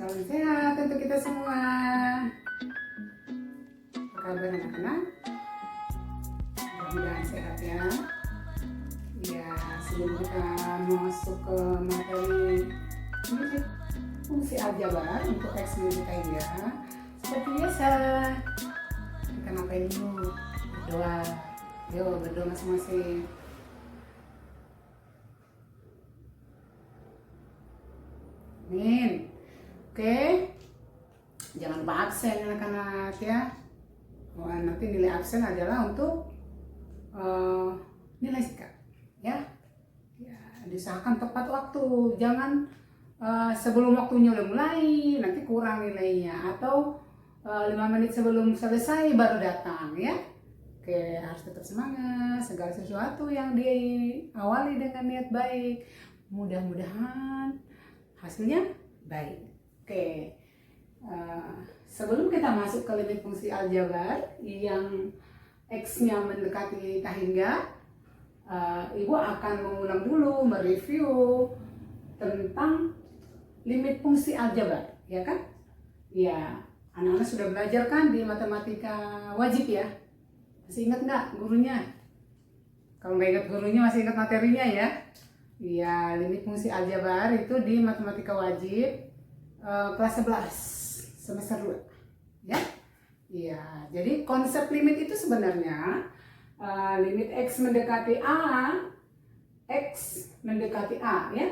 Salam sehat untuk kita semua. Apa kabar anak-anak? Mudah-mudahan sehat ya. Ya, sebelum kita masuk ke materi fungsi aljabar untuk X kita ya, seperti biasa kita ngapain dulu? Berdoa. Yuk berdoa masing-masing. Amin. Oke, jangan lupa absen anak-anak ya. Nanti nilai absen adalah untuk nilai sikat ya. Ya, diusahakan tepat waktu, jangan sebelum waktunya udah mulai nanti kurang nilainya, atau 5 menit sebelum selesai baru datang ya. Oke, harus tetap semangat. Segala sesuatu yang diawali dengan niat baik, mudah-mudahan hasilnya baik. Oke, sebelum kita masuk ke limit fungsi aljabar yang X-nya mendekati tak hingga, Ibu akan mengulang dulu, mereview tentang limit fungsi aljabar, ya kan? Ya, anak-anak sudah belajar kan di matematika wajib ya? Masih ingat nggak gurunya? Kalau nggak ingat gurunya, masih ingat materinya ya? Ya, limit fungsi aljabar itu di matematika wajib kelas 11 semester 2 ya. Ya, jadi konsep limit itu sebenarnya limit X mendekati A, X mendekati A ya.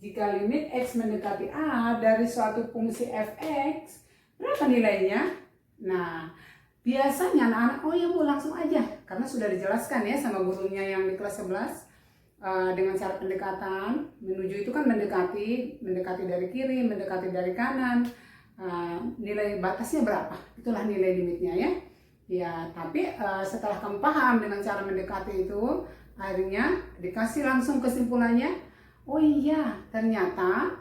Jika limit X mendekati A dari suatu fungsi fx, berapa nilainya? Nah, biasanya anak-anak, oh ya Bu, langsung aja, karena sudah dijelaskan ya sama gurunya yang di kelas 11. Dengan cara pendekatan menuju itu kan mendekati dari kiri, mendekati dari kanan, nilai batasnya berapa, itulah nilai limitnya ya. Ya, tapi setelah kamu paham dengan cara mendekati itu, akhirnya dikasih langsung kesimpulannya, oh iya ternyata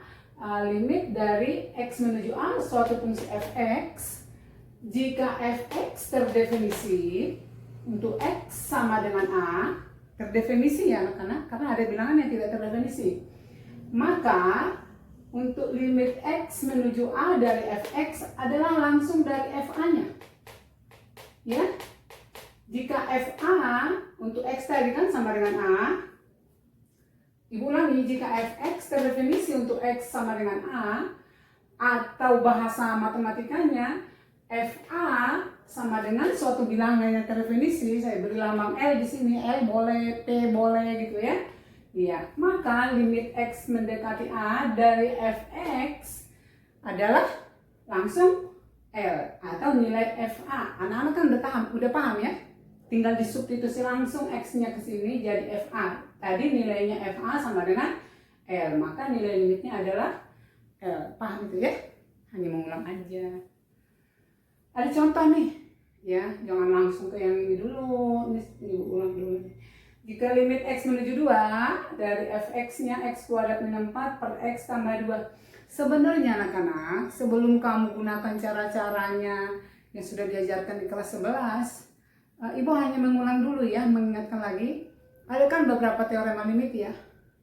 limit dari X menuju A suatu fungsi fx, jika fx terdefinisi untuk X sama dengan A, terdefinisi ya anak-anak, karena ada bilangan yang tidak terdefinisi, maka untuk limit X menuju A dari fx adalah langsung dari fa-nya ya. Jika fa untuk X tadi kan sama dengan A, Ibu ulangi, jika fx terdefinisi untuk X sama dengan A, atau bahasa matematikanya fa sama dengan suatu bilangan yang terdefinisi, saya beri lambang L di sini, L boleh, P boleh gitu ya. Iya, maka limit X mendekati A dari fx adalah langsung L atau nilai fa. Anak-anak kan udah paham ya. Tinggal disubstitusi langsung X-nya ke sini jadi fa. Tadi nilainya fa sama dengan L, maka nilai limitnya adalah L. Paham itu ya? Hanya mengulang aja. Ada contoh nih, ya, jangan langsung ke yang ini dulu, ini ulang dulu. Jika limit X menuju 2 dari fx-nya X kuadrat min 4 per X tambah 2. Sebenarnya anak-anak, sebelum kamu gunakan cara-caranya yang sudah diajarkan di kelas 11, Ibu hanya mengulang dulu ya, mengingatkan lagi. Ada kan beberapa teorema limit ya.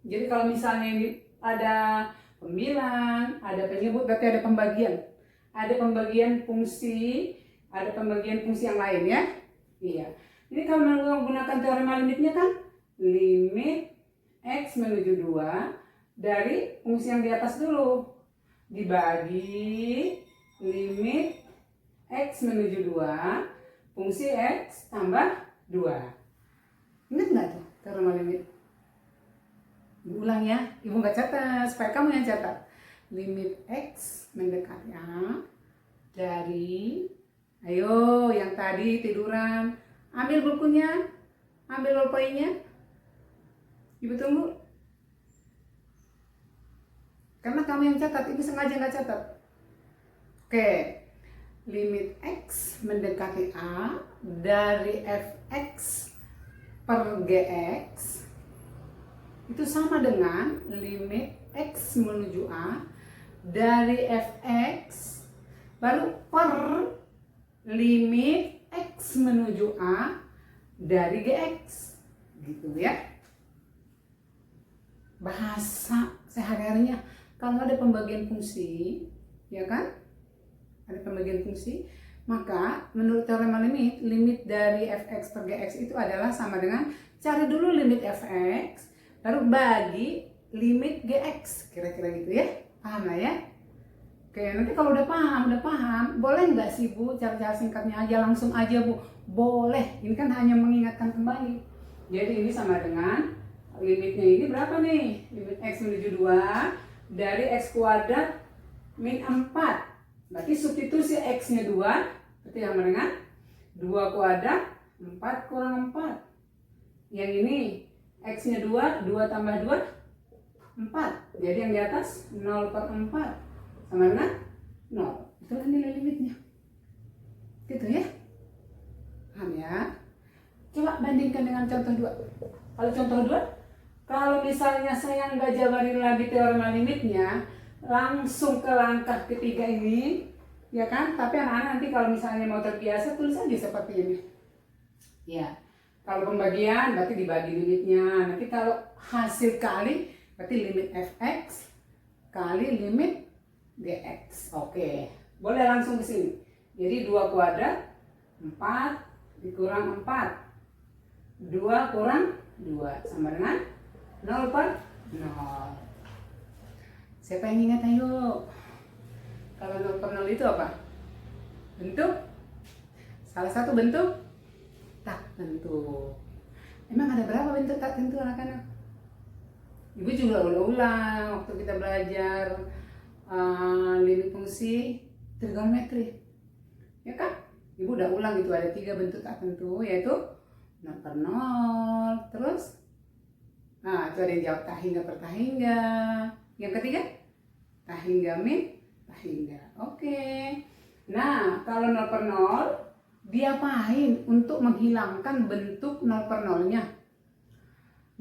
Jadi kalau misalnya ini ada pembilang, ada penyebut, berarti ada pembagian. Ada pembagian fungsi, ada pembagian fungsi yang lain ya. Iya. Ini kalau menggunakan teorema limitnya kan, limit X menuju 2 dari fungsi yang di atas dulu dibagi limit X menuju 2 fungsi X tambah 2. Ingat nggak tuh teorema limit? Diulang ya, Ibu nggak catat, supaya kamu yang catat. Limit X mendekati A dari, ayo yang tadi tiduran, ambil bukunya, ambil bolpoinnya, Ibu tunggu. Karena kamu yang catat, Ibu sengaja nggak catat. Oke, limit X mendekati A dari fx per gx itu sama dengan limit X menuju A dari fx baru per limit X menuju A dari gx, gitu ya. Bahasa sehari-harinya, kalau ada pembagian fungsi ya kan? Ada pembagian fungsi. Maka menurut teorema limit, limit dari fx per gx itu adalah sama dengan cari dulu limit fx, baru bagi limit gx, kira-kira gitu ya. Paham lah ya? Oke, nanti kalau udah paham, boleh nggak sih Bu cara-cara singkatnya aja, langsung aja Bu? Boleh, ini kan hanya mengingatkan kembali. Jadi ini sama dengan limitnya ini berapa nih? Limit x menuju 2 dari x kuadrat min 4. Berarti substitusi x-nya 2, berarti sama dengan 2 kuadrat 4 kurang 4. Yang ini x-nya 2, 2 tambah 2, 4. Jadi yang di atas 0 per 4 sama dengan 0. Itulah nilai limitnya. Gitu ya. Paham ya? Coba bandingkan dengan contoh 2. Kalau contoh 2, kalau misalnya saya nggak jabarin lagi teorema limitnya, langsung ke langkah ketiga ini, ya kan? Tapi anak-anak nanti kalau misalnya mau terbiasa, tulis aja seperti ini. Ya, kalau pembagian berarti dibagi limitnya. Nanti kalau hasil kali, berarti limit fx kali limit gx. Oke, boleh langsung ke sini. Jadi 2 kuadrat 4 dikurang 4, 2 kurang 2 sama dengan 0 per 0. Siapa yang ingat? Ayo. Kalau 0 per 0 itu apa? Bentuk? Salah satu bentuk tak tentu. Emang ada berapa bentuk tak tentu anak-anak? Ibu juga ulang-ulang waktu kita belajar limit fungsi trigonometri, ya kan? Ibu udah ulang itu ada 3 bentuk tak tentu, yaitu 0 per 0, terus itu ada yang jawab tak hingga per tak hingga. Yang ketiga tak hingga min tak hingga. Oke. Nah, kalau 0 per 0 diapain untuk menghilangkan bentuk 0 per 0-nya?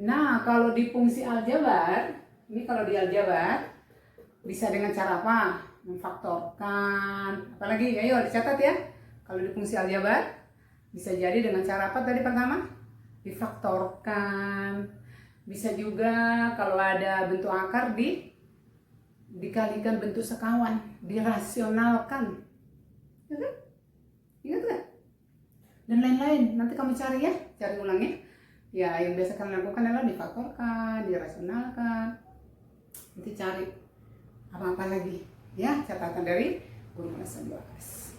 Nah, kalau di fungsi aljabar, ini kalau di aljabar bisa dengan cara apa? Memfaktorkan. Apalagi, ayo dicatat ya. Kalau di fungsi aljabar bisa jadi dengan cara apa tadi pertama? Difaktorkan. Bisa juga kalau ada bentuk akar dikalikan bentuk sekawan, dirasionalkan. Ya kan? Ingat gak? Dan lain-lain. Nanti kamu cari ya, cari ulang ya. Ya, yang biasa kamu lakukan adalah difaktorkan, dirasionalkan. Nanti cari apa-apa lagi ya, catatan dari guru kelas 11.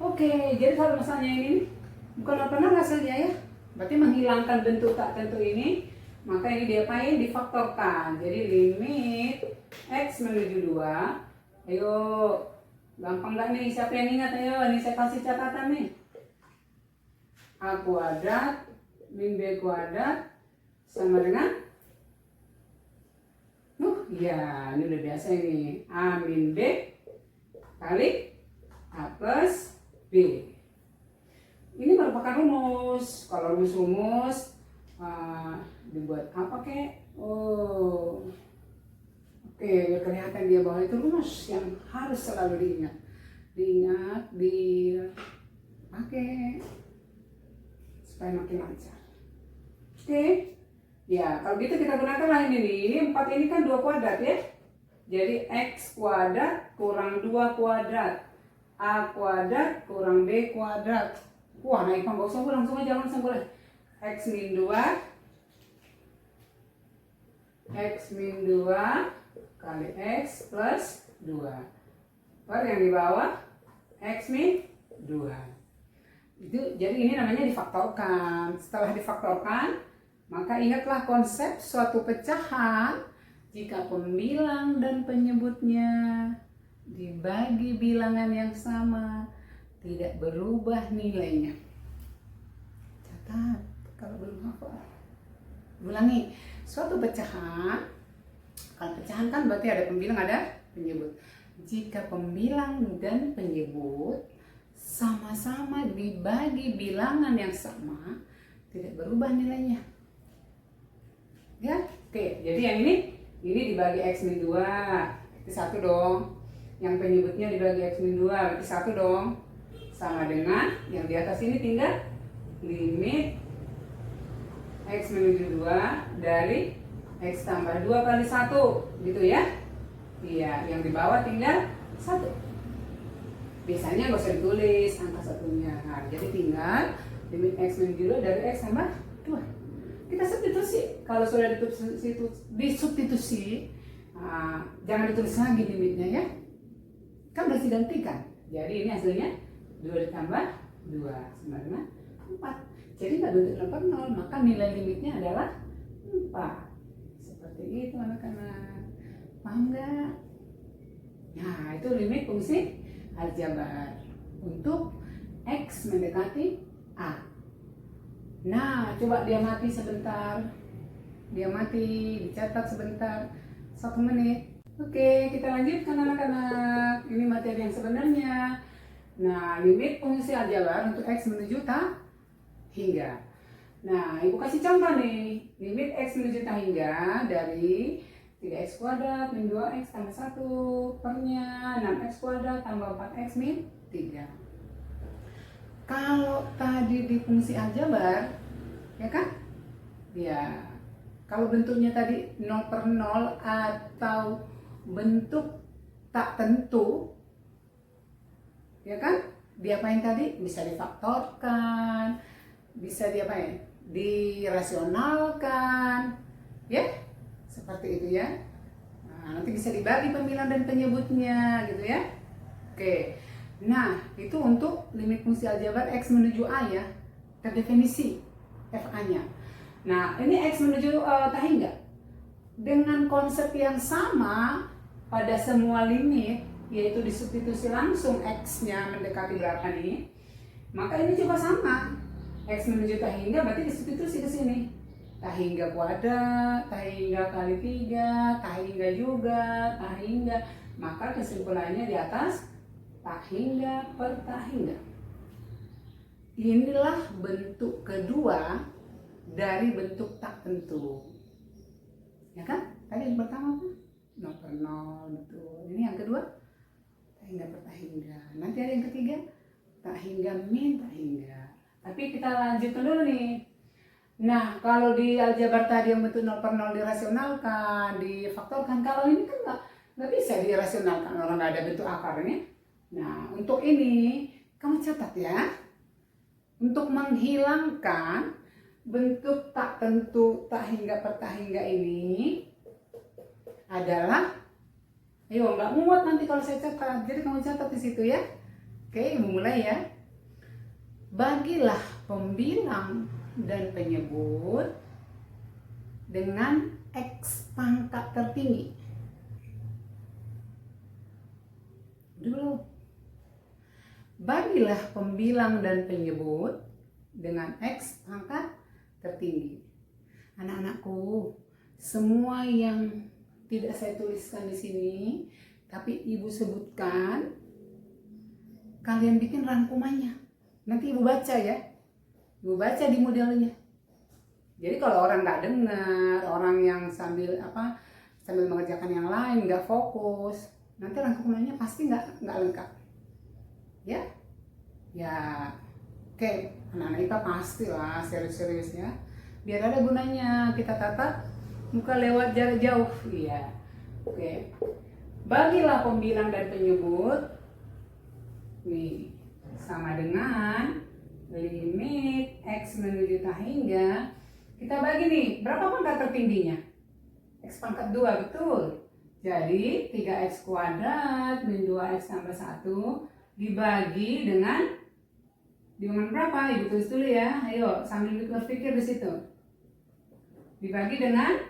Oke, jadi kalau misalnya ini bukan pernah hasilnya ya, berarti menghilangkan bentuk tak tentu ini, maka ini diapain? Difaktorkan. Jadi limit x menuju 2. Ayo, gampang nggak nih? Siapa yang ingat? Ayo, ini saya kasih catatan nih. A kuadrat min b kuadrat sama dengan ya, ini udah biasa ini. A min B kali A plus B. Ini merupakan rumus. Kalau rumus dibuat apa kek? Oh, oke, kelihatan dia bahwa itu rumus yang harus selalu diingat, dipakai supaya makin lancar. Oke. Ya, kalau gitu kita gunakanlah ini nih. Ini 4 ini kan 2 kuadrat ya. Jadi x kuadrat kurang 2 kuadrat. A kuadrat kurang B kuadrat. Wah, naik nggak usah langsung aja, langsung boleh. X min 2 kali x plus 2 per yang di bawah x min 2. Itu jadi ini namanya difaktorkan. Setelah difaktorkan, maka ingatlah konsep suatu pecahan jika pembilang dan penyebutnya dibagi bilangan yang sama tidak berubah nilainya. Catat kalau belum hafal. Ulangi, suatu pecahan, kalau pecahan kan berarti ada pembilang ada penyebut. Jika pembilang dan penyebut sama-sama dibagi bilangan yang sama tidak berubah nilainya. Ya, oke. Jadi yang ini dibagi x min 2, berarti 1 dong. Yang penyebutnya dibagi x min 2, berarti 1 dong. Sama dengan yang di atas ini tinggal limit x menuju 2 dari x tambah 2 kali 1, gitu ya. Iya, yang di bawah tinggal 1. Biasanya nggak usah ditulis angka satunya. Nah, jadi tinggal limit X menuju 2 dari X tambah 2. Kita substitusi. Kalau sudah disubstitusi, jangan ditulis lagi limitnya ya. Kan udah digantikan. Jadi ini hasilnya 2 ditambah 2 sama dengan 4. Jadi nggak bentuk 0, maka nilai limitnya adalah 4. Seperti itu anak-anak. Paham nggak? Nah, itu limit fungsi aljabar untuk X mendekati A. Nah, coba dia mati sebentar. Dia mati, dicatat sebentar. 1 menit. Oke, kita lanjutkan anak-anak. Ini materi yang sebenarnya. Nah, limit fungsi aljabar untuk X menuju tak hingga. Nah, Ibu kasih contoh nih. Limit X menuju tak hingga dari 3x kuadrat min 2x tambah 1 pernya 6x kuadrat tambah 4x min 3. Kalau tadi di fungsi aljabar, ya kan? Ya, kalau bentuknya tadi 0/0 atau bentuk tak tentu, ya kan? Diapain tadi? Bisa difaktorkan, bisa diapain? Dirasionalkan, ya? Seperti itu ya. Nah, nanti bisa dibagi pembilang dan penyebutnya gitu ya. Oke. Nah, itu untuk limit fungsi aljabar X menuju A ya. Terdefinisi FA-nya. Nah, ini X menuju tak hingga. Dengan konsep yang sama pada semua limit, yaitu disubstitusi langsung X-nya mendekati berapa nih, maka ini juga sama. X menuju tak hingga berarti disubstitusi ke sini. Tak hingga kuadrat, tak hingga kali 3, tak hingga juga, tak hingga. Maka kesimpulannya di atas tak hingga per tak hingga. Inilah bentuk kedua dari bentuk tak tentu. Ya kan? Tadi yang pertama apa? 0/0, betul. Ini yang kedua, tak hingga per tak hingga. Nanti ada yang ketiga, tak hingga min tak hingga. Tapi kita lanjutkan dulu nih. Nah, kalau di aljabar tadi yang bentuk 0/0 dirasionalkan, difaktorkan. Kalau ini kan nggak bisa dirasionalkan, orang nggak ada bentuk akarnya. Nah, untuk ini kamu catat ya. Untuk menghilangkan bentuk tak tentu tak hingga per tak hingga ini adalah, ayo nggak muat nanti kalau saya catat. Jadi kamu catat di situ ya. Oke, mulai ya. Bagilah pembilang dan penyebut dengan X pangkat tertinggi. Dulu. Bagilah pembilang dan penyebut dengan X pangkat tertinggi. Anak-anakku, semua yang tidak saya tuliskan di sini, tapi Ibu sebutkan, kalian bikin rangkumannya. Nanti Ibu baca ya. Ibu baca di modelnya. Jadi kalau orang nggak dengar, orang yang sambil mengerjakan yang lain, nggak fokus, nanti rangkumannya pasti nggak lengkap. Ya, oke, anak-anak IPA pastilah serius-serius ya. Biar ada gunanya kita tatap muka lewat jarak jauh, iya. Oke, bagilah pembilang dan penyebut, nih sama dengan limit X menuju tak hingga. Kita bagi nih, berapa pangkat tertingginya? X pangkat 2, betul. Jadi 3x kuadrat min 2x tambah 1 dibagi dengan berapa? Ibu tulis dulu ya. Ayo sambil berpikir di situ. Dibagi dengan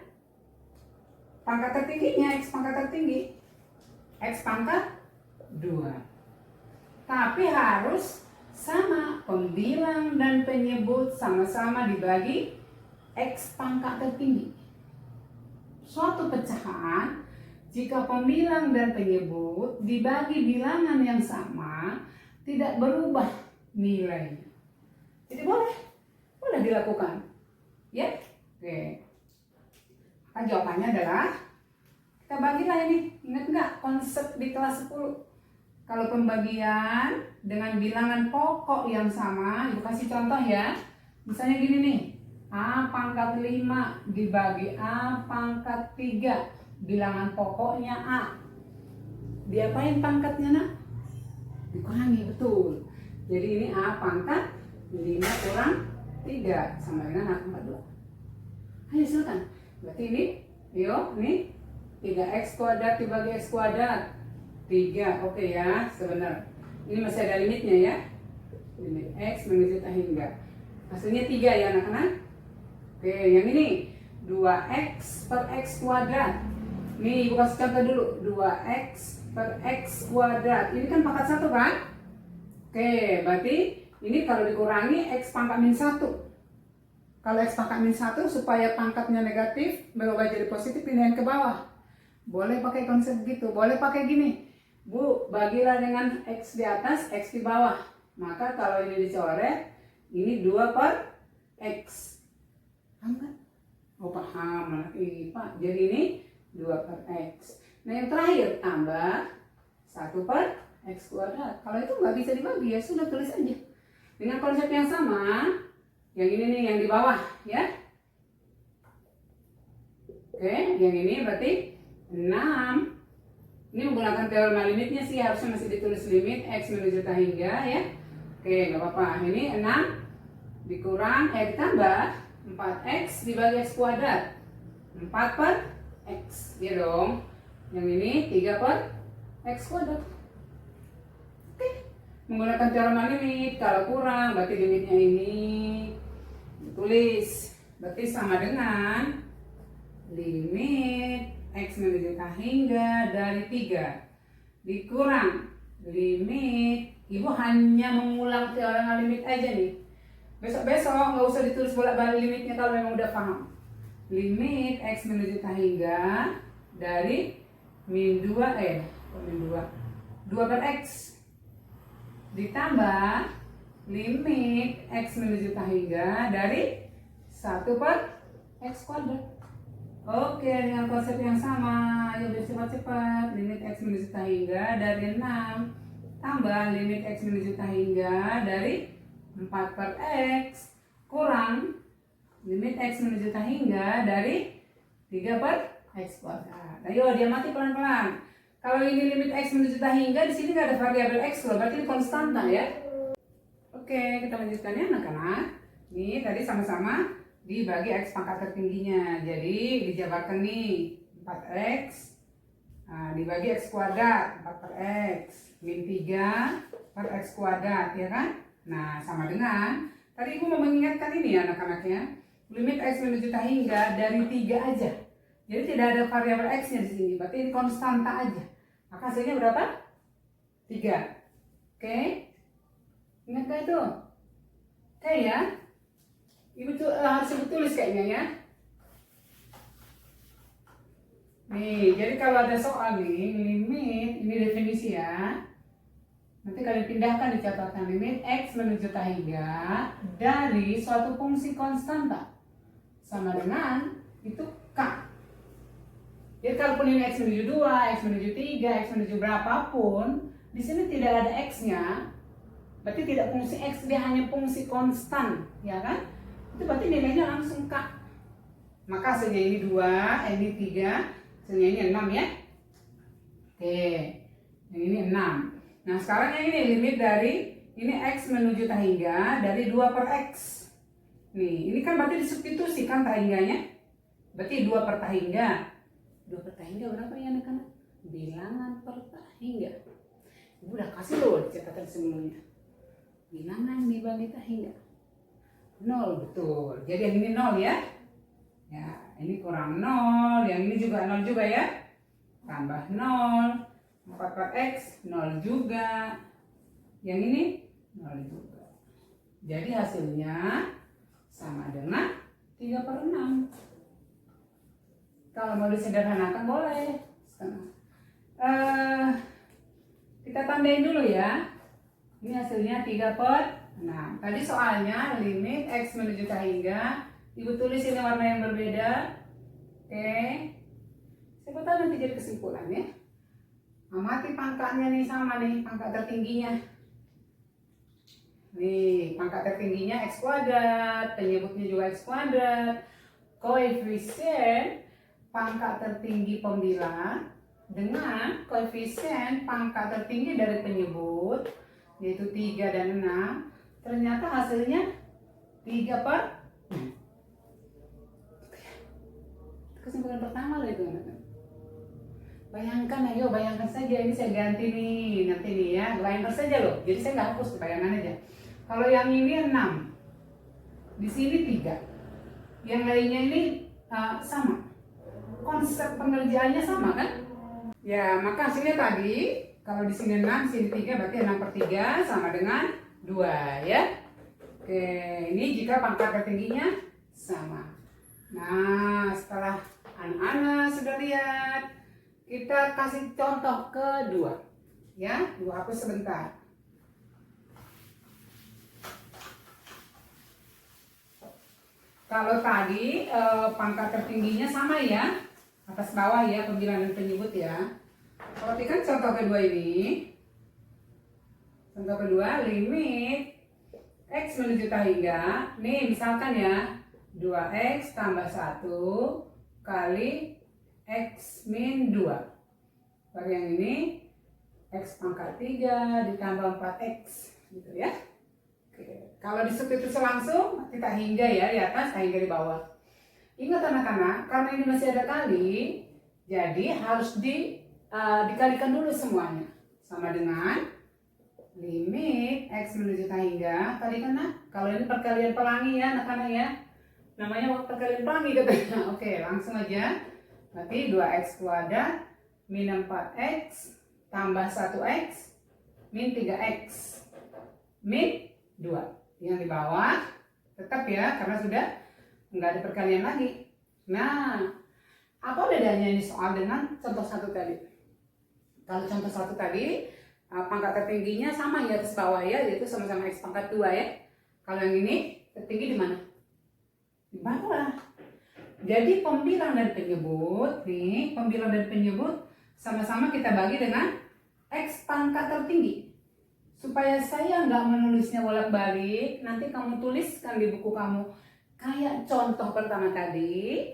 pangkat tertingginya, X pangkat tertinggi. X pangkat 2. Tapi harus sama, pembilang dan penyebut sama-sama dibagi X pangkat tertinggi. Suatu pecahan jika pembilang dan penyebut dibagi bilangan yang sama, tidak berubah nilainya. Jadi boleh dilakukan. Ya? Oke. Maka jawabannya adalah, kita bagilah ini. Ingat nggak konsep di kelas 10? Kalau pembagian dengan bilangan pokok yang sama, Ibu kasih contoh ya. Misalnya gini nih, A pangkat 5 dibagi A pangkat 3. Bilangan pokoknya A. Diapain pangkatnya nak? Dikurangi, betul. Jadi ini A pangkat 5 kurang 3 sama dengan A pangkat 2. Ayo silakan. Berarti ini, nih 3x kuadrat dibagi x kuadrat 3, oke ya, sebenarnya. Ini masih ada limitnya ya. Limit x menuju tak hingga. Hasilnya 3 ya anak-anak. Oke, yang ini 2x per x kuadrat. Nih, ibu kasih contoh dulu. 2x per x kuadrat. Ini kan pangkat 1 kan? Oke, berarti ini kalau dikurangi x pangkat min 1. Kalau x pangkat min 1 supaya pangkatnya negatif berubah jadi positif, pindahin ke bawah. Boleh pakai konsep gitu, boleh pakai gini. Bu, bagilah dengan x di atas, x di bawah. Maka kalau ini dicoret, ini 2 per x. Paham kan? Oh paham, anak IPA. Jadi ini 2 per x. Nah yang terakhir tambah 1 per x kuadrat. Kalau itu nggak bisa dibagi ya sudah tulis aja. Dengan konsep yang sama, yang ini nih yang di bawah ya. Oke, yang ini berarti 6. Ini menggunakan teorema limitnya sih, harusnya masih ditulis limit x menuju tak hingga ya. Oke, nggak apa-apa. Ini 6 dikurang, ditambah 4x dibagi x kuadrat. 4 per x, ya dong. Yang ini 3 per x kuadrat. Oke, menggunakan teorema limit, kalau kurang berarti limitnya ini ditulis. Berarti sama dengan limit x menuju tak hingga dari 3 dikurang limit. Ibu hanya mengulang teorema limit aja nih. Besok-besok nggak usah ditulis bolak-balik limitnya kalau memang udah paham. Limit x menuju tak hingga dari min 2 2 per x ditambah limit x menuju tak hingga dari 1 per x kuadrat. Oke, dengan konsep yang sama, ayo cepat-cepat. Limit x menuju tak hingga dari 6 tambah limit x menuju tak hingga dari 4 per x kurang limit x menuju tak hingga dari 3 per x kuadrat. Ayo dia mati pelan-pelan. Kalau ini limit x menuju tak hingga, di sini nggak ada variabel x loh, berarti ini konstanta ya. Oke, kita lanjutkan ya anak-anak. Ini tadi sama-sama dibagi x pangkat tertingginya. Jadi dijabarkan nih 4x dibagi x kuadrat 4 per x min 3 per x kuadrat ya kan. Nah sama dengan tadi ibu mau mengingatkan ini ya anak-anaknya, limit x menuju tak hingga dari 3 aja. Jadi tidak ada variabel x nya di sini, berarti ini konstanta aja. Maka hasilnya berapa? 3. Oke, ingat gak itu? Oke ya. Ibu harus tulis kayaknya ya. Nih, jadi kalau ada soal nih, limit, ini definisi ya. Nanti kalian pindahkan di catatan limit x menuju tak hingga dari suatu fungsi konstanta sama dengan itu k. Jadi kalaupun ini x menuju 2, x menuju 3, x menuju berapapun, di sini tidak ada x-nya. Berarti tidak fungsi x, dia hanya fungsi konstan, ya kan? Itu berarti nilainya langsung K. Maka hasilnya ini 2, ini 3, hasilnya ini 6 ya. Oke, yang ini 6. Nah sekarang yang ini limit dari ini x menuju tak hingga dari 2 per x. Nih, ini kan berarti disubstitusi kan tak hingganya. Berarti 2 per tak hingga. 2 per tak hingga berapa ya anak-anak? Bilangan per tak hingga. Ibu udah kasih loh catatan sebelumnya. Bilangan dibagi tak hingga 0, betul. Jadi yang ini 0 ya. Ya, ini kurang 0, yang ini juga 0 juga ya. Tambah 0, 4 per x 0 juga. Yang ini 0 juga. Jadi hasilnya sama dengan 3 per 6. Kalau mau disederhanakan boleh setengah. Kita tandain dulu ya. Ini hasilnya 3 per 6. Tadi soalnya limit x menuju tak hingga. Ibu tulis ini warna yang berbeda. Oke. Siapa tahu nanti jadi kesimpulan ya. Amati pangkatnya nih sama nih, pangkat tertingginya. Nih, pangkat tertingginya x kuadrat, penyebutnya juga x kuadrat. Koefisien pangkat tertinggi pembilang dengan koefisien pangkat tertinggi dari penyebut, yaitu 3 dan 6, ternyata hasilnya 3 per 6. Kesimpulan pertama loh itu, anak-anak. Bayangkan, ayo bayangkan saja, ini saya ganti nih, nanti nih ya, bayangkan saja loh, jadi saya nggak hapus, bayangan aja. Kalau yang ini 6, di sini 3, yang lainnya ini sama, konsep pengerjaannya sama kan? Ya, maka hasilnya tadi, kalau di sini 6, di sini 3, berarti 6 per 3 sama dengan 2 ya. Oke, ini jika pangkat tertingginya sama. Nah, setelah anak-anak sudah lihat, kita kasih contoh kedua. Ya, dua hapus sebentar. Kalau tadi pangkat tertingginya sama ya, atas bawah ya, pembilang dan penyebut ya. Perhatikan contoh kedua ini. Contoh kedua, limit X menuju hingga, nih misalkan ya, 2X tambah 1 kali X min 2. Bagi yang ini, X pangkat 3 ditambah 4X, gitu ya. Oke. Kalau disubstitusi langsung, kita hingga ya, di atas, hingga di bawah. Ingat anak-anak, karena ini masih ada kali, jadi harus dikalikan dulu semuanya. Sama dengan limit X menuju hingga, kalikan nah. Kalau ini perkalian pelangi ya anak-anak ya. Namanya perkalian pelangi katanya. Oke, langsung aja. Berarti 2X kuadrat min 4X tambah 1X min 3X min 2. Yang di bawah tetap ya, karena sudah nggak ada perkalian lagi. Nah, apa bedanya ini soal dengan contoh 1 tadi? Kalau contoh 1 tadi, pangkat tertingginya sama ya, atas bawah ya, yaitu sama-sama X pangkat 2 ya. Kalau yang ini tertinggi di mana? Di bawah. Jadi pembilang dan penyebut nih, pembilang dan penyebut sama-sama kita bagi dengan X pangkat tertinggi. Supaya saya nggak menulisnya bolak-balik, nanti kamu tuliskan di buku kamu kayak contoh pertama tadi.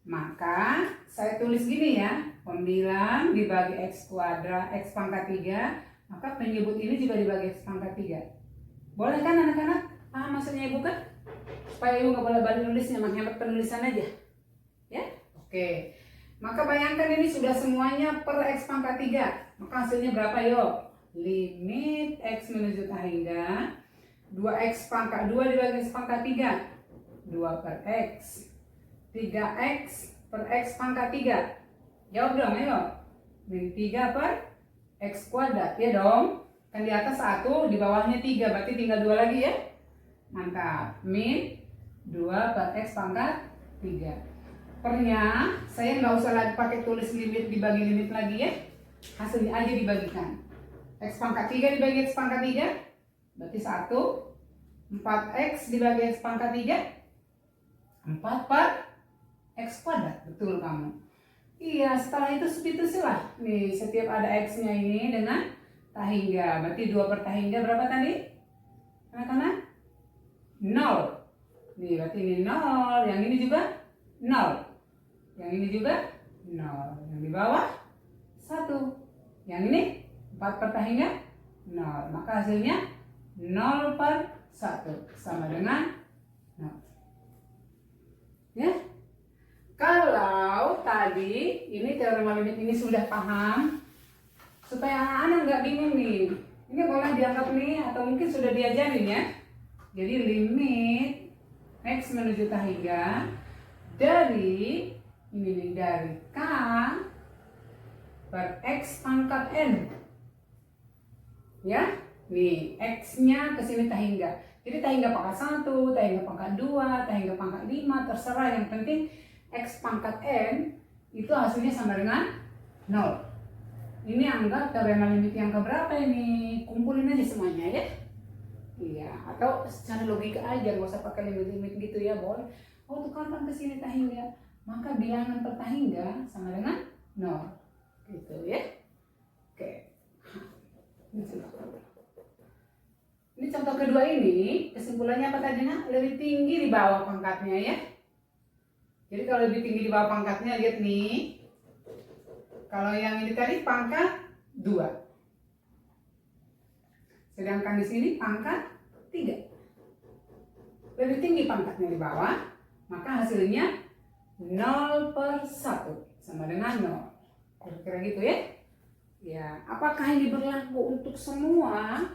Maka saya tulis gini ya, pembilang dibagi X kuadrat X pangkat 3, maka penyebut ini juga dibagi X pangkat 3. Boleh kan anak-anak? Paham maksudnya ibu kan? Supaya ibu nggak bolak-balik nulisnya, menghemat penulisan aja. Ya, oke. Maka bayangkan ini sudah semuanya per X pangkat 3. Maka hasilnya berapa yuk? Limit X menuju hingga 2X pangkat 2 dibagi X pangkat 3. 2 per X. 3X per X pangkat 3. Jawab dong, ayo. Min 3 per X kuadrat, ya dong. Kan di atas 1, di bawahnya 3, berarti tinggal 2 lagi ya. Mantap. Min 2 per X pangkat 3. Pernya, saya nggak usah lagi pakai tulis limit dibagi limit lagi ya. Hasilnya aja dibagikan. X pangkat 3 dibagi X pangkat 3, berarti 1. 4X dibagi X pangkat 3, 4 per X kuadrat. Betul kamu. Iya, setelah itu substitusi lah. Nih, setiap ada X-nya ini dengan tahingga. Berarti 2 per tahingga berapa tadi? Anak-anak? 0. Nih, berarti ini 0. Yang ini juga 0. Yang ini juga 0. Yang di bawah 1. Yang ini 4 per tahingga 0. Maka hasilnya 0 per 1 sama dengan 0. Ya. Kalau tadi ini teorema limit ini sudah paham, supaya anak-anak nggak bingung nih, ini boleh dianggap nih atau mungkin sudah diajarin ya. Jadi limit X menuju hingga dari ini nih, dari K per X pangkat N. Ya, nih X-nya ke sini hingga. Jadi hingga pangkat 1, hingga pangkat 2, hingga pangkat 5, terserah, yang penting X pangkat N itu hasilnya sama dengan 0. Ini anggap teorema limit yang keberapa ini? Kumpulin aja semuanya ya. Iya, atau secara logika aja, nggak usah pakai limit-limit gitu ya, boleh. Oh, tukarkan ke sini hingga, maka bilangan per hingga sama dengan 0. Gitu ya. Oke. Ini contoh kedua ini, kesimpulannya apa tadi nak? Lebih tinggi di bawah pangkatnya ya. Jadi kalau lebih tinggi di bawah pangkatnya, lihat nih. Kalau yang ini tadi pangkat 2. Sedangkan di sini pangkat 3. Lebih tinggi pangkatnya di bawah, maka hasilnya 0/1 sama dengan 0. Kira-kira gitu ya. Ya, apakah ini berlaku untuk semua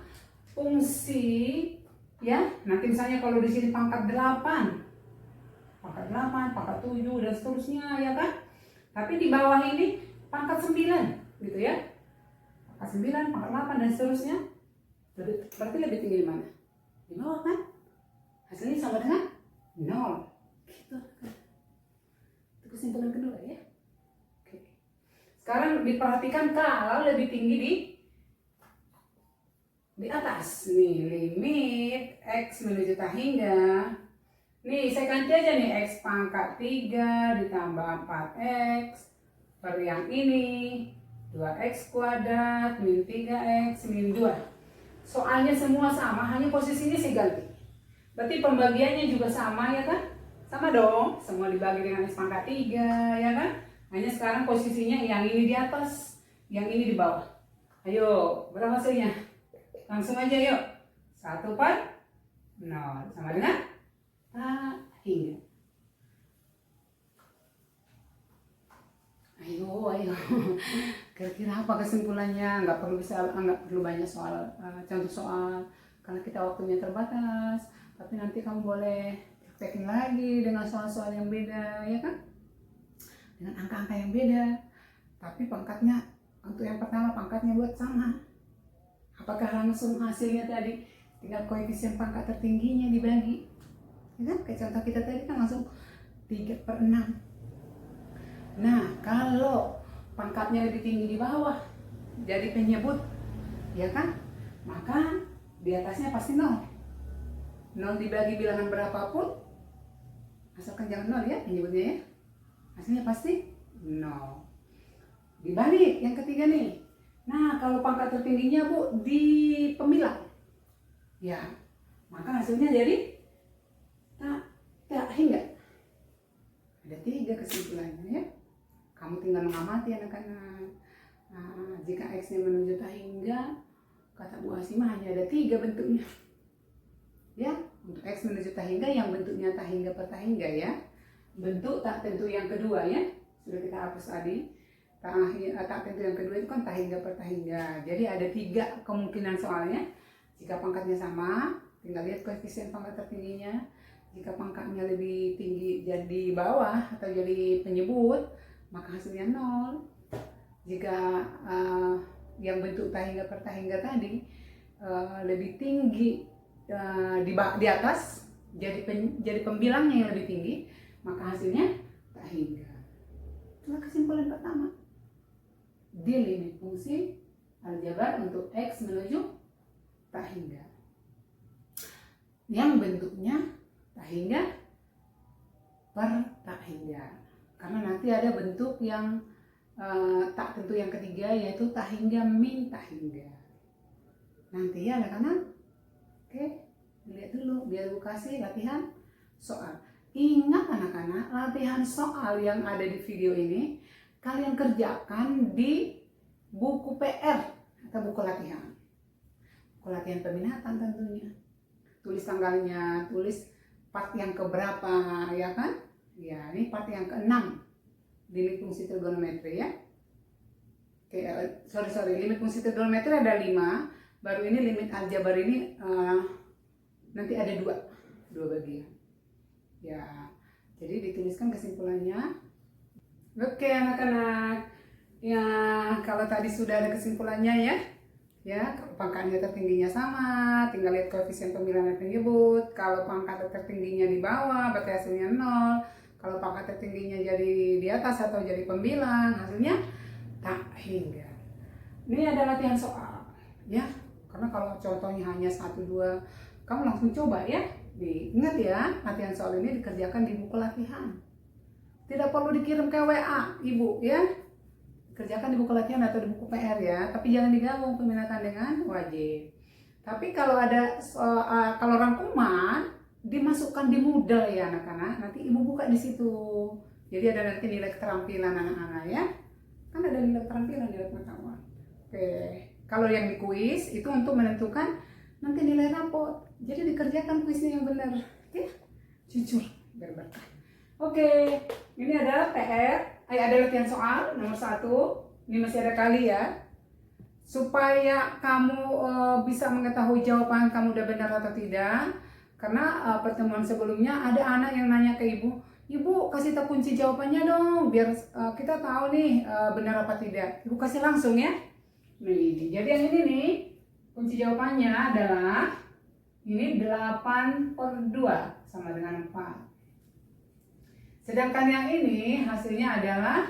fungsi ya? Nanti misalnya kalau di sini pangkat 8, pangkat 7 dan seterusnya ya kan? Tapi di bawah ini pangkat 9 gitu ya. Pangkat 9, pangkat 8 dan seterusnya. Berarti lebih tinggi di mana? Di bawah kan? Hasilnya sama dengan 0. Gitu. Itu kesimpulan kedua ya. Oke. Sekarang diperhatikan kalau lebih tinggi di atas. Nih, limit X menuju tak hingga. Nih, saya ganti aja nih X pangkat 3 ditambah 4X per yang ini 2X kuadrat min 3X min 2. Soalnya semua sama, hanya posisinya saya ganti. Berarti pembagiannya juga sama ya kan? Sama dong, semua dibagi dengan X pangkat 3 ya kan? Hanya sekarang posisinya yang ini di atas, yang ini di bawah. Ayo, berapa hasilnya? Langsung aja yuk. 1/0 sama dengan tak hingga. Ayo. Kira-kira apa kesimpulannya? Nggak perlu banyak soal, contoh soal, karena kita waktunya terbatas. Tapi nanti kamu boleh praktekin lagi dengan soal-soal yang beda, ya kan? Dengan angka-angka yang beda. Tapi pangkatnya, untuk yang pertama pangkatnya buat sama. Apakah langsung hasilnya tadi tinggal koefisien pangkat tertingginya dibagi? Ya kan? Kayak contoh kita tadi kan langsung 3/6. Nah, kalau pangkatnya lebih tinggi di bawah, jadi penyebut, ya kan? Maka di atasnya pasti 0. 0 dibagi bilangan berapapun, asalkan jangan 0 ya penyebutnya ya, hasilnya pasti 0. Dibalik yang ketiga nih. Nah, kalau pangkat tertingginya Bu di pembilang, ya, maka hasilnya jadi tak hingga. Ada 3 kesimpulannya ya. Kamu tinggal mengamati anak-anak. Nah, jika X-nya menuju tak hingga, kata Bu Asimah hanya ada 3 bentuknya. Ya, untuk X menuju tak hingga yang bentuknya tak hingga per tak hingga ya. Bentuk tak tentu yang kedua ya. Sudah kita hapus tadi. Tak tentu yang kedua itu kan tak hingga per tak hingga. Jadi ada 3 kemungkinan soalnya. Jika pangkatnya sama, tinggal lihat koefisien pangkat tertingginya. Jika pangkatnya lebih tinggi jadi bawah atau jadi penyebut, maka hasilnya 0. Jika yang bentuk tak hingga per tak hingga tadi lebih tinggi di atas, jadi pembilangnya yang lebih tinggi, maka hasilnya tak hingga. Itulah kesimpulan pertama di limit fungsi aljabar untuk X menuju tak hingga yang bentuknya tak hingga per tak hingga. Karena nanti ada bentuk yang tak tentu yang ketiga, yaitu tak hingga min tak hingga. Nanti ya anak-anak. Oke, lihat dulu biar Bu kasih latihan soal. Ingat anak-anak, latihan soal yang ada di video ini kalian kerjakan di buku PR atau buku latihan. Buku latihan peminatan tentunya. Tulis tanggalnya, tulis part yang keberapa ya kan? Ya, ini part yang ke-6. Limit fungsi trigonometri ya. Oke, limit fungsi trigonometri ada 5. Baru ini limit aljabar ini nanti ada 2 bagian. Ya, jadi dituliskan kesimpulannya. Oke anak-anak. Ya, kalau tadi sudah ada kesimpulannya ya. Ya, kalau pangkatnya tertingginya sama, tinggal lihat koefisien pembilangan penyebut. Kalau pangkat tertingginya di bawah, berarti hasilnya 0. Kalau pangkat tertingginya jadi di atas atau jadi pembilang, hasilnya tak hingga. Ini ada latihan soal, ya. Karena kalau contohnya hanya 1-2, kamu langsung coba ya. Ingat ya, latihan soal ini dikerjakan di buku latihan. Tidak perlu dikirim ke WA, Ibu ya. Kerjakan di buku latihan atau di buku PR ya. Tapi jangan digabung peminatan dengan wajib. Tapi kalau ada kalau rangkuman dimasukkan di Moodle ya anak-anak. Nanti Ibu buka di situ. Jadi ada nanti nilai keterampilan anak-anak ya. Kan ada nilai nilai keterampilan, nilai pengetahuan. Oke, kalau yang di kuis itu untuk menentukan nanti nilai rapot. Jadi dikerjakan kuisnya yang benar, ya, jujur, biar berkah. Oke, ini adalah PR, ada latihan soal nomor 1. Ini masih ada kali ya, supaya kamu bisa mengetahui jawaban kamu udah benar atau tidak. Karena pertemuan sebelumnya ada anak yang nanya ke ibu, ibu kasih tahu kunci jawabannya dong, biar kita tahu nih benar apa tidak. Ibu kasih langsung ya. Nih, jadi yang ini nih, kunci jawabannya adalah ini 8/2 sama dengan 4. Sedangkan yang ini hasilnya adalah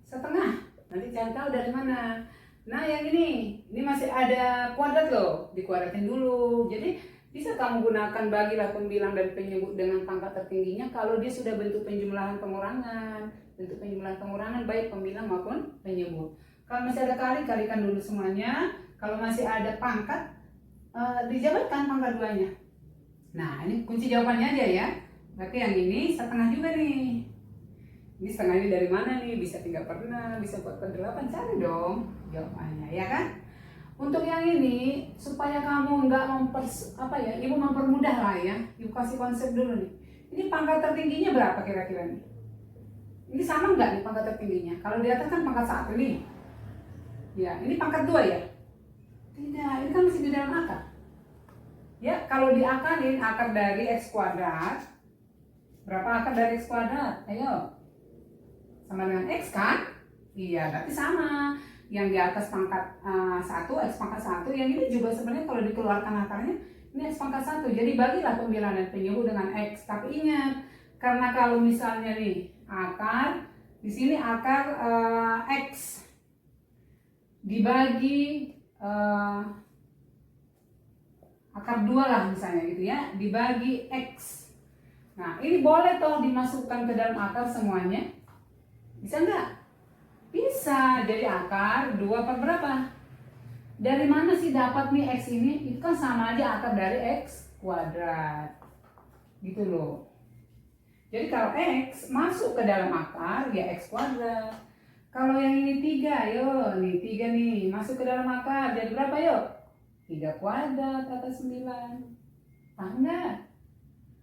setengah. Nanti cari tahu dari mana. Nah yang ini masih ada kuadrat loh, dikuadratin dulu. Jadi bisa kamu gunakan bagilah pembilang dan penyebut dengan pangkat tertingginya kalau dia sudah bentuk penjumlahan pengurangan. Bentuk penjumlahan pengurangan baik pembilang maupun penyebut. Kalau masih ada kali, kalikan dulu semuanya. Kalau masih ada pangkat, dijabarkan pangkat 2-nya. Nah ini kunci jawabannya aja ya. Berarti yang ini setengah juga nih. Ini setengahnya dari mana nih? Bisa 3/6, bisa 4/8, cari dong jawabannya, ya kan? Untuk yang ini, supaya kamu nggak ibu mempermudah lah ya. Ibu kasih konsep dulu nih. Ini pangkat tertingginya berapa kira-kira nih? Ini sama nggak nih pangkat tertingginya? Kalau di atas kan pangkat 1 nih. Ya, ini pangkat 2 ya? Tidak, ini kan masih di dalam akar. Ya, kalau diakalin akar dari X kuadrat, berapa akar dari X kuadrat? Ayo. Sama dengan X kan? Iya, berarti sama. Yang di atas pangkat 1, X pangkat 1. Yang ini juga sebenarnya kalau dikeluarkan akarnya, ini X pangkat 1. Jadi bagilah pembilang dan penyebut dengan X. Tapi ingat, karena kalau misalnya nih, akar, di sini akar X dibagi akar 2 lah misalnya gitu ya, dibagi X. Nah, ini boleh toh dimasukkan ke dalam akar semuanya. Bisa nggak? Bisa. Jadi akar 2 per berapa? Dari mana sih dapat nih X ini? Itu kan sama aja akar dari X kuadrat. Gitu loh. Jadi kalau X masuk ke dalam akar, ya X kuadrat. Kalau yang ini 3, yuk. Nih 3 nih, masuk ke dalam akar. Jadi berapa yuk? 3 kuadrat atas 9. Paham nggak?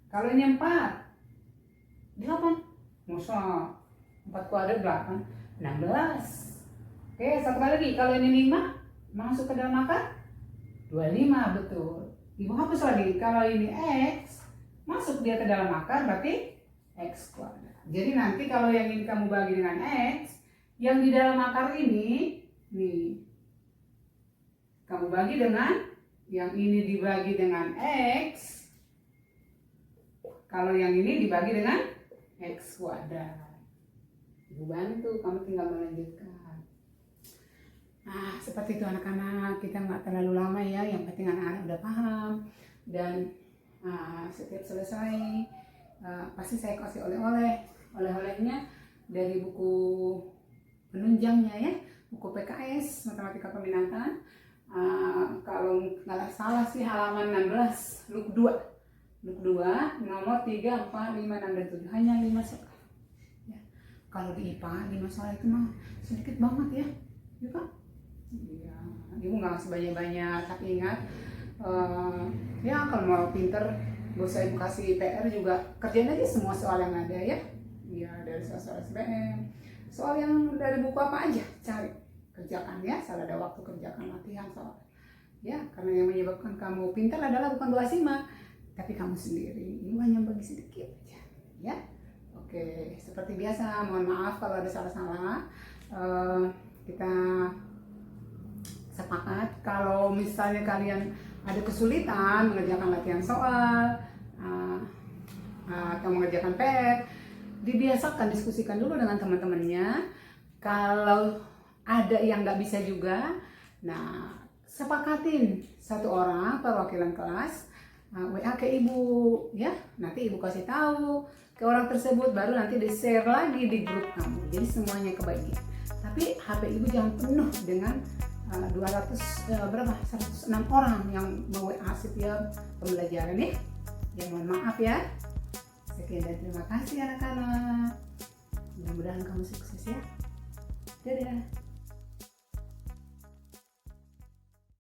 Kalau ini 4, 8. Masa? 4 kuadrat 8, 16. Oke, satu kali lagi. Kalau ini 5, masuk ke dalam akar 25, betul. Ibu hapus lagi. Kalau ini X, masuk dia ke dalam akar, berarti X kuadrat. Jadi nanti kalau yang ini kamu bagi dengan X, yang di dalam akar ini, nih, kamu bagi dengan, yang ini dibagi dengan X. Kalau yang ini dibagi dengan X kuadrat. Ibu bantu, kamu tinggal melanjutkan. Nah, seperti itu anak-anak, kita nggak terlalu lama ya, yang penting anak-anak udah paham. Dan setiap selesai, pasti saya kasih oleh-olehnya dari buku penunjangnya ya, buku PKS, Matematika Peminatan. Kalau nggak salah sih halaman 16, Luk 2, nomor 3, 4, 5, 6, dan 7, hanya 5 soal. Kalau di IPA 5 soal itu mah sedikit banget ya, ya kan? Iya, ibu nggak ngasih banyak-banyak, tapi ingat, ya kalau mau pinter, gak usah ibu kasih PR juga, kerjain aja semua soal yang ada ya. Iya, dari soal SBM, soal yang dari buku apa aja, cari, kerjakan ya, asal ada waktu kerjakan latihan soal. Ya, karena yang menyebabkan kamu pintar adalah bukan Bu Asima, tapi kamu sendiri. Ibu hanya bagi sedikit aja, ya. Oke, seperti biasa, mohon maaf kalau ada salah-salah. Kita sepakat kalau misalnya kalian ada kesulitan mengerjakan latihan soal atau mengerjakan PR, dibiasakan diskusikan dulu dengan teman-temannya. Kalau ada yang nggak bisa juga, nah sepakatin satu orang perwakilan kelas WA ke ibu ya, nanti ibu kasih tahu ke orang tersebut, baru nanti di share lagi di grup kamu, jadi semuanya kebagian. Tapi HP ibu jangan penuh dengan 106 orang yang WA setiap pembelajaran ya. Ya mohon maaf ya. Sekian dan terima kasih anak-anak. Mudah-mudahan kamu sukses ya. Dadah.